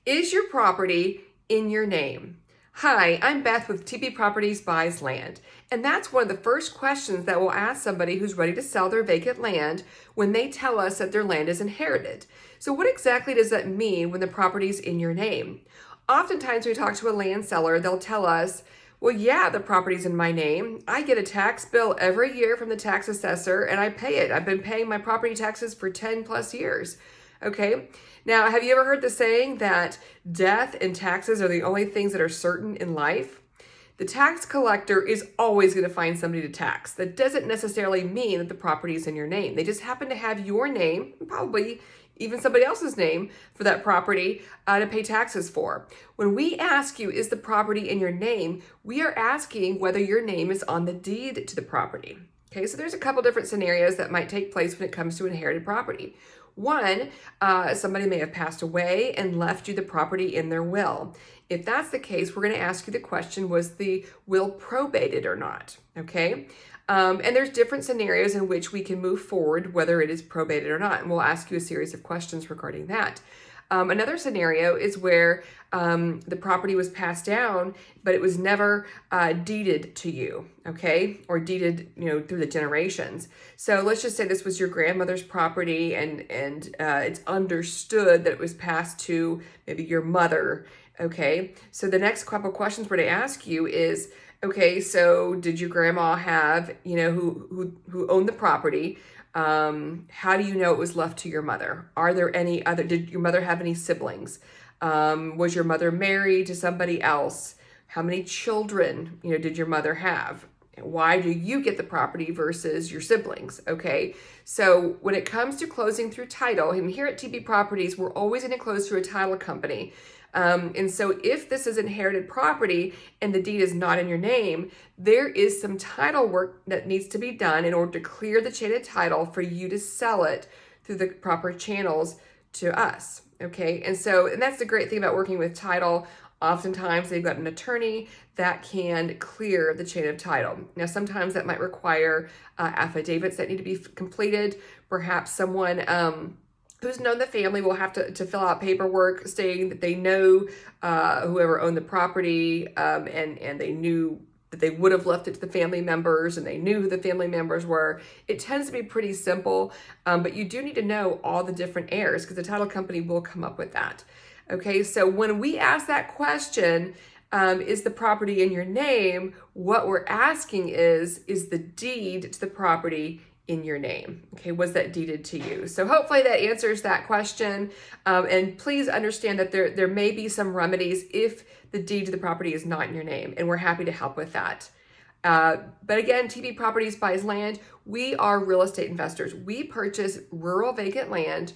Is your property in your name? Hi, I'm Beth with TB Properties Buys Land, and that's one of the first questions that we'll ask somebody who's ready to sell their vacant land when they tell us that their land is inherited. So what exactly does that mean when the property's in your name? Oftentimes when we talk to a land seller, they'll tell us, well, yeah, the property's in my name. I get a tax bill every year from the tax assessor and I pay it. I've been paying my property taxes for 10 plus years. Okay. Now, have you ever heard the saying that death and taxes are the only things that are certain in life? The tax collector is always going to find somebody to tax. That doesn't necessarily mean that the property is in your name. They just happen to have your name, probably even somebody else's name for that property to pay taxes for. When we ask you, is the property in your name, we are asking whether your name is on the deed to the property. Okay, so there's a couple different scenarios that might take place when it comes to inherited property. One, somebody may have passed away and left you the property in their will. If that's the case, we're going to ask you the question, was the will probated or not? Okay. And there's different scenarios in which we can move forward, whether it is probated or not. And we'll ask you a series of questions regarding that. Another scenario is where the property was passed down, but it was never deeded to you, okay, or deeded, through the generations. So let's just say this was your grandmother's property, and it's understood that it was passed to maybe your mother, okay. So the next couple questions we're to ask you is, okay, so did your grandma have, who owned the property? How do you know it was left to your mother? Are there any other, did your mother have any siblings? Was your mother married to somebody else? How many children, did your mother have? Why do you get the property versus your siblings? Okay. So when it comes to closing through title, and here at TB Properties, we're always going to close through a title company. And so if this is inherited property and the deed is not in your name, there is some title work that needs to be done in order to clear the chain of title for you to sell it through the proper channels to us. Okay. And that's the great thing about working with title. Oftentimes they've got an attorney that can clear the chain of title. Now, sometimes that might require affidavits that need to be completed. Perhaps someone, who's known the family will have to fill out paperwork stating that they know whoever owned the property, and they knew that they would have left it to the family members, and they knew who the family members were. It tends to be pretty simple, but you do need to know all the different heirs because the title company will come up with that. Okay, so when we ask that question, is the property in your name? What we're asking is the deed to the property in your name? Okay, was that deeded to you? So hopefully that answers that question. And please understand that there may be some remedies if the deed to the property is not in your name, and we're happy to help with that. But again, TB Properties Buys Land. We are real estate investors. We purchase rural vacant land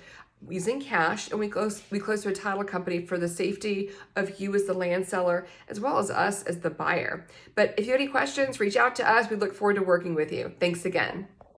using cash, and we close to a title company for the safety of you as the land seller, as well as us as the buyer. But if you have any questions, reach out to us. We look forward to working with you. Thanks again.